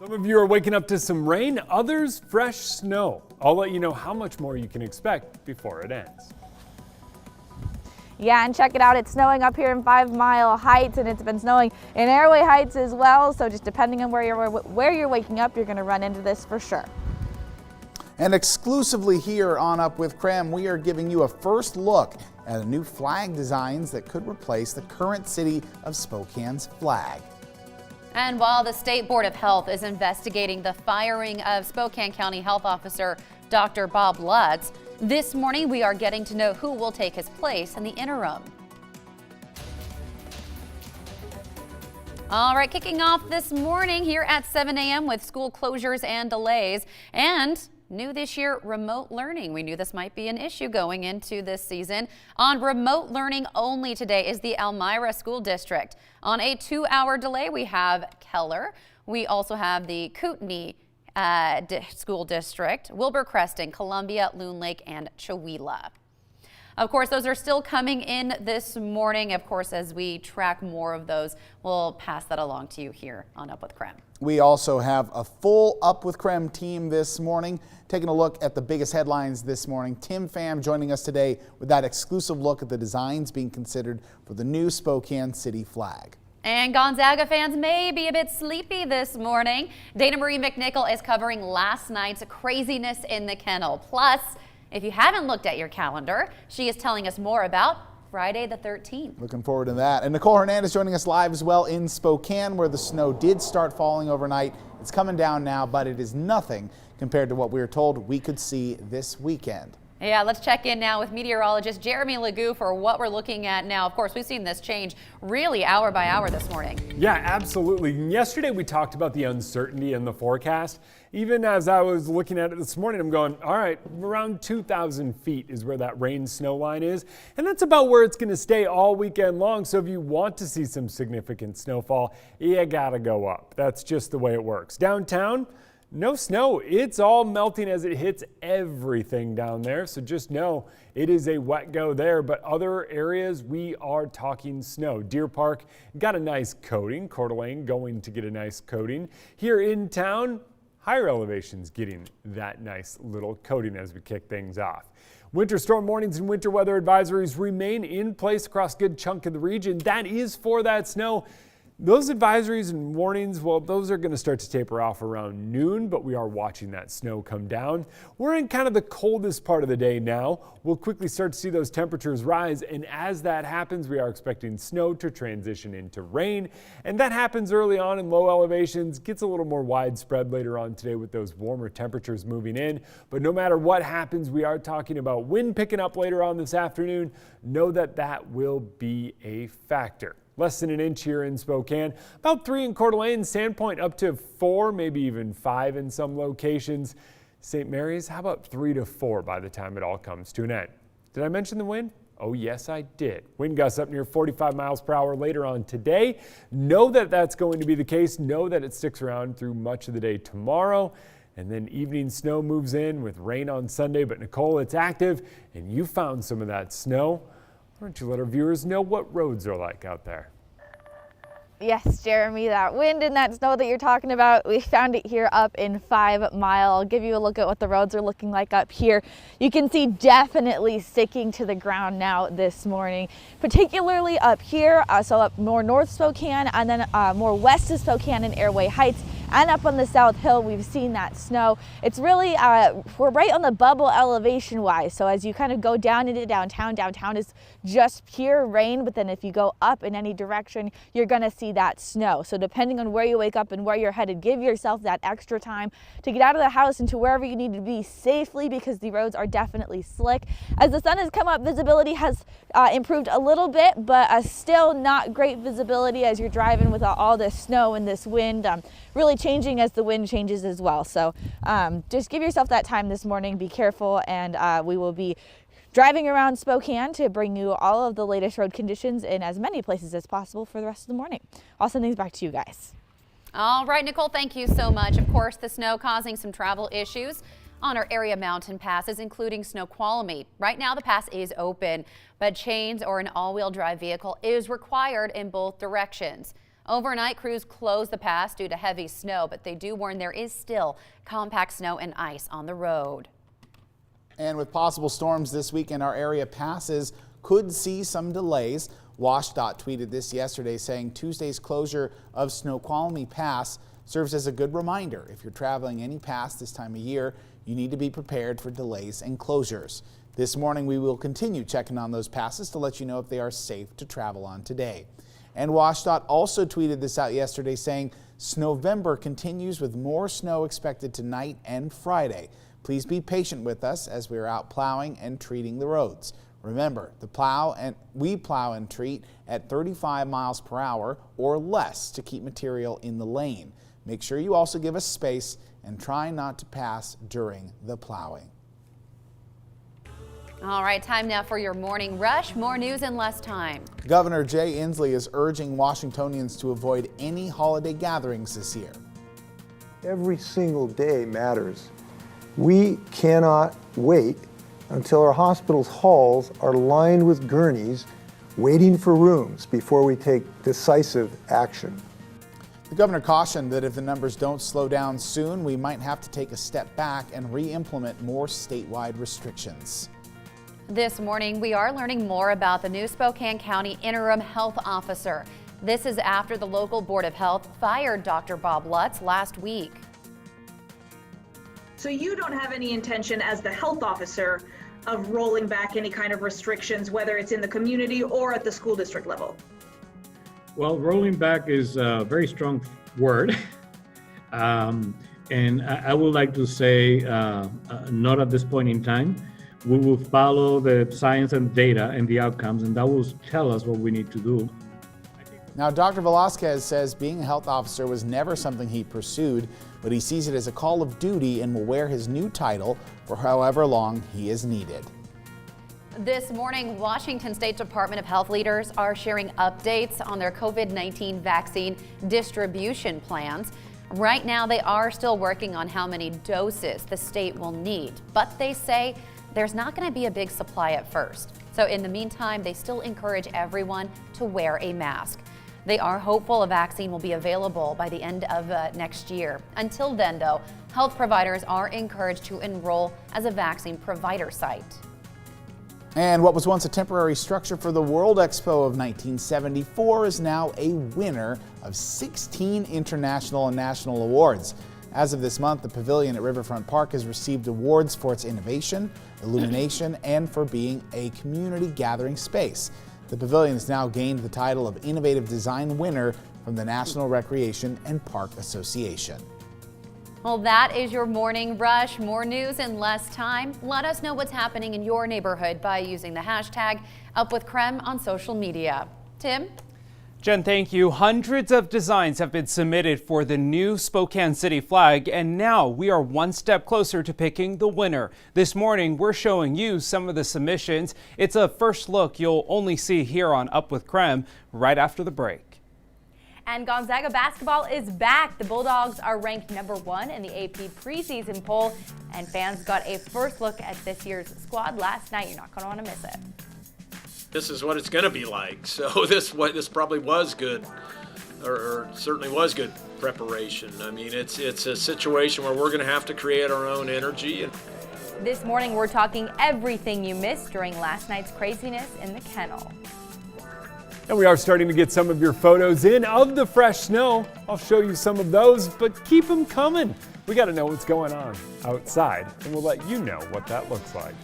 Some of you are waking up to some rain, others fresh snow. I'll let you know how much more you can expect before it ends. Yeah, and check it out. It's snowing up here in 5 Mile Heights, and it's been snowing in Airway Heights as well. So just depending on where you're waking up, you're going to run into this for sure. And exclusively here on Up with KREM, we are giving you a first look at a new flag designs that could replace the current city of Spokane's flag. And while the State Board of Health is investigating the firing of Spokane County Health Officer Dr. Bob Lutz, this morning we are getting to know who will take his place in the interim. All right, kicking off this morning here at 7 a.m. with school closures and delays, and new this year, remote learning. We knew this might be an issue going into this season. On remote learning only today is the Elmira School District. On a 2-hour delay, we have Keller. We also have the Kootenai School District, Wilbur Creston, Columbia, Loon Lake, and Chewelah. Of course, those are still coming in this morning. Of course, as we track more of those, we'll pass that along to you here on Up with KREM. We also have a full Up with KREM team this morning, taking a look at the biggest headlines this morning. Tim Pham joining us today with that exclusive look at the designs being considered for the new Spokane City flag. And Gonzaga fans may be a bit sleepy this morning. Dana Marie McNichol is covering last night's craziness in the kennel. Plus, if you haven't looked at your calendar, she is telling us more about Friday the 13th. Looking forward to that. And Nicole Hernandez joining us live as well in Spokane, where the snow did start falling overnight. It's coming down now, but it is nothing compared to what we were told we could see this weekend. Yeah, let's check in now with meteorologist Jeremy Legoo for what we're looking at now. Of course, we've seen this change really hour by hour this morning. Yeah, absolutely. Yesterday we talked about the uncertainty in the forecast. Even as I was looking at it this morning, I'm going, all right, around 2,000 feet is where that rain snow line is. And that's about where it's going to stay all weekend long. So if you want to see some significant snowfall, you gotta go up. That's just the way it works. Downtown, no snow. It's all melting as it hits everything down there. So just know it is a wet go there. But other areas, we are talking snow. Deer Park got a nice coating. Coeur d'Alene going to get a nice coating. Here in town, higher elevations getting that nice little coating as we kick things off. Winter storm warnings and winter weather advisories remain in place across a good chunk of the region. That is for that snow. Those advisories and warnings, well, those are going to start to taper off around noon, but we are watching that snow come down. We're in kind of the coldest part of the day now. We'll quickly start to see those temperatures rise, and as that happens, we are expecting snow to transition into rain, and that happens early on in low elevations, gets a little more widespread later on today with those warmer temperatures moving in. But no matter what happens, we are talking about wind picking up later on this afternoon. Know that that will be a factor. Less than an inch here in Spokane, about 3 in Coeur d'Alene, Sandpoint up to 4, maybe even 5 in some locations. St. Mary's, how about 3 to 4 by the time it all comes to an end? Did I mention the wind? Oh yes, I did. Wind gusts up near 45 miles per hour later on today. Know that that's going to be the case. Know that it sticks around through much of the day tomorrow. And then evening snow moves in with rain on Sunday. But Nicole, it's active and you found some of that snow. Why don't you let our viewers know what roads are like out there? Yes, Jeremy, that wind and that snow that you're talking about, we found it here up in 5 Mile. I'll give you a look at what the roads are looking like up here. You can see definitely sticking to the ground now this morning, particularly up here, so up more north Spokane and then more west of Spokane and Airway Heights. And up on the South Hill, we've seen that snow. It's really, we're right on the bubble elevation wise. So as you kind of go down into downtown, downtown is just pure rain. But then if you go up in any direction, you're gonna see that snow. So depending on where you wake up and where you're headed, give yourself that extra time to get out of the house and to wherever you need to be safely, because the roads are definitely slick. As the sun has come up, visibility has improved a little bit, but still not great visibility as you're driving with all this snow and this wind. Really changing as the wind changes as well. So just give yourself that time this morning, be careful, and we will be driving around Spokane to bring you all of the latest road conditions in as many places as possible for the rest of the morning. I'll send things back to you guys. All right, Nicole, thank you so much. Of course, the snow causing some travel issues on our area mountain passes, including Snoqualmie. Right now, the pass is open, but chains or an all-wheel drive vehicle is required in both directions. Overnight, crews closed the pass due to heavy snow, but they do warn there is still compact snow and ice on the road. And with possible storms this weekend, our area passes could see some delays. WashDOT tweeted this yesterday, saying Tuesday's closure of Snoqualmie Pass serves as a good reminder. If you're traveling any pass this time of year, you need to be prepared for delays and closures. This morning, we will continue checking on those passes to let you know if they are safe to travel on today. And WashDOT also tweeted this out yesterday, saying Snowvember continues with more snow expected tonight and Friday. Please be patient with us as we are out plowing and treating the roads. Remember, we plow and treat at 35 miles per hour or less to keep material in the lane. Make sure you also give us space and try not to pass during the plowing. All right, time now for your morning rush. More news in less time. Governor Jay Inslee is urging Washingtonians to avoid any holiday gatherings this year. Every single day matters. We cannot wait until our hospitals' halls are lined with gurneys waiting for rooms before we take decisive action. The governor cautioned that if the numbers don't slow down soon, we might have to take a step back and re-implement more statewide restrictions. This morning, we are learning more about the new Spokane County interim health officer. This is after the local Board of Health fired Dr. Bob Lutz last week. So you don't have any intention as the health officer of rolling back any kind of restrictions, whether it's in the community or at the school district level? Well, rolling back is a very strong word. And I would like to say not at this point in time. We will follow the science and data and the outcomes, and that will tell us what we need to do. Now, Dr. Velasquez says being a health officer was never something he pursued, but he sees it as a call of duty and will wear his new title for however long he is needed. This morning, Washington State Department of Health leaders are sharing updates on their COVID-19 vaccine distribution plans. Right now, they are still working on how many doses the state will need, but they say there's not going to be a big supply at first. So in the meantime, they still encourage everyone to wear a mask. They are hopeful a vaccine will be available by the end of next year. Until then, though, health providers are encouraged to enroll as a vaccine provider site. And what was once a temporary structure for the World Expo of 1974 is now a winner of 16 international and national awards. As of this month, the pavilion at Riverfront Park has received awards for its innovation, illumination, and for being a community gathering space. The pavilion has now gained the title of Innovative Design winner from the National Recreation and Park Association. Well, that is your morning rush. More news in less time. Let us know what's happening in your neighborhood by using the hashtag #UpWithKREM on social media. Tim? Jen, thank you. Hundreds of designs have been submitted for the new Spokane City flag, and now we are one step closer to picking the winner. This morning, we're showing you some of the submissions. It's a first look you'll only see here on Up with KREM right after the break. And Gonzaga basketball is back. The Bulldogs are ranked #1 in the AP preseason poll, and fans got a first look at this year's squad last night. You're not going to want to miss it. This is what it's going to be like. So this probably was good, or certainly was good preparation. I mean, it's a situation where we're going to have to create our own energy. This morning, we're talking everything you missed during last night's craziness in the kennel. And we are starting to get some of your photos in of the fresh snow. I'll show you some of those, but keep them coming. We got to know what's going on outside, and we'll let you know what that looks like.